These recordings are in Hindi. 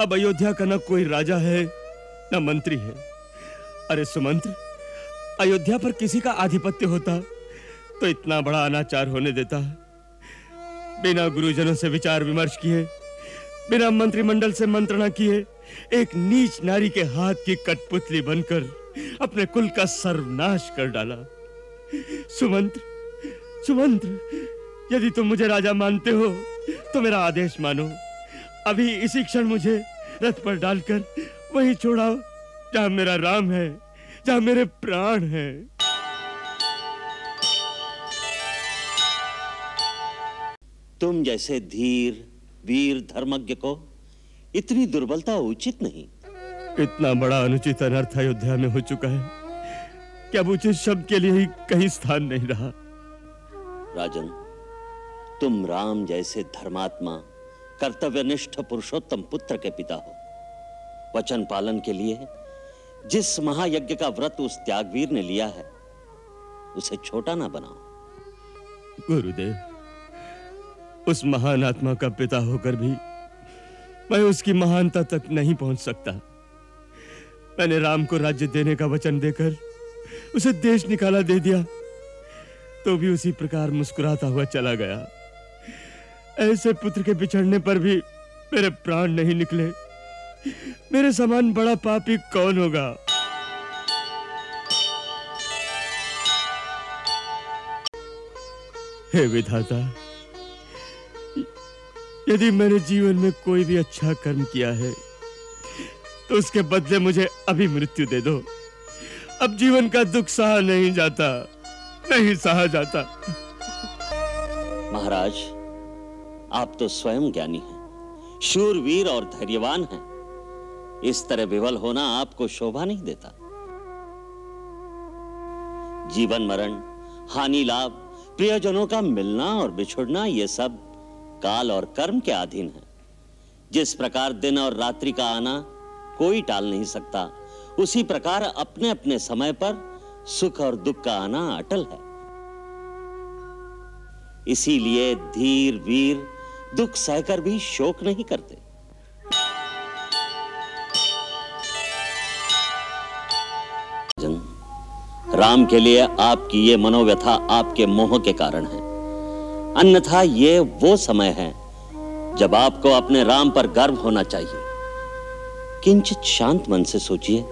अब अयोध्या का न कोई राजा है न मंत्री है। अरे सुमंत्र, अयोध्या पर किसी का आधिपत्य होता तो इतना बड़ा अनाचार होने देता? बिना गुरुजनों से विचार विमर्श किए, बिना मंत्रिमंडल से मंत्रणा किए, एक नीच नारी के हाथ की कठपुतली बनकर अपने कुल का सर्वनाश कर डाला। सुमंत्र, सुमंत्र, यदि तुम मुझे राजा मानते हो तो मेरा आदेश मानो। अभी इसी क्षण मुझे रथ पर डालकर वहीं छोड़ाओ जहां मेरा राम है, जहां मेरे प्राण हैं। तुम जैसे धीर वीर धर्मज्ञ को इतनी दुर्बलता उचित नहीं। इतना बड़ा अनुचित अनर्थ अयोध्या में हो चुका है कि अब उचित शब्द के लिए ही कहीं स्थान नहीं रहा। राजन, तुम राम जैसे धर्मात्मा, कर्तव्यनिष्ठ पुरुषोत्तम पुत्र के पिता हो। वचन पालन के लिए जिस महायज्ञ का व्रत उस त्यागवीर ने लिया है, उसे छोटा ना बनाओ। गुरुदेव, उस महान आत्मा का पिता होकर भी मैं उसकी महानता तक नहीं पहुंच सकता। मैंने राम को राज्य देने का वचन देकर उसे देश निकाला दे दिया, तो भी उसी प्रकार मुस्कुराता हुआ चला गया। ऐसे पुत्र के बिछड़ने पर भी मेरे प्राण नहीं निकले। मेरे समान बड़ा पापी कौन होगा? हे विधाता, यदि मैंने जीवन में कोई भी अच्छा कर्म किया है तो उसके बदले मुझे अभी मृत्यु दे दो। अब जीवन का दुख सहा नहीं जाता, नहीं सहा जाता। महाराज, आप तो स्वयं ज्ञानी हैं, शूरवीर और धैर्यवान हैं। इस तरह विवल होना आपको शोभा नहीं देता। जीवन मरण, हानि लाभ, प्रियजनों का मिलना और बिछुड़ना, ये सब काल और कर्म के अधीन है। जिस प्रकार दिन और रात्रि का आना कोई टाल नहीं सकता, उसी प्रकार अपने अपने समय पर सुख और दुख का आना अटल है। इसीलिए धीर वीर दुख सहकर भी शोक नहीं करते। राम के लिए आपकी ये मनोव्यथा आपके मोह के कारण है, अन्यथा ये वो समय है जब आपको अपने राम पर गर्व होना चाहिए। किंचित शांत मन से सोचिए,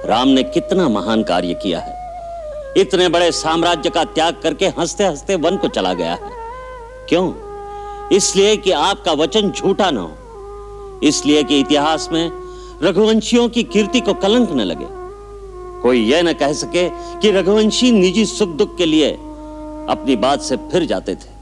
राम ने कितना महान कार्य किया है। इतने बड़े साम्राज्य का त्याग करके हंसते हंसते वन को चला गया है। क्यों? इसलिए कि आपका वचन झूठा न हो, इसलिए कि इतिहास में रघुवंशियों की कीर्ति को कलंक न लगे। कोई यह न कह सके कि रघुवंशी निजी सुख दुख के लिए अपनी बात से फिर जाते थे।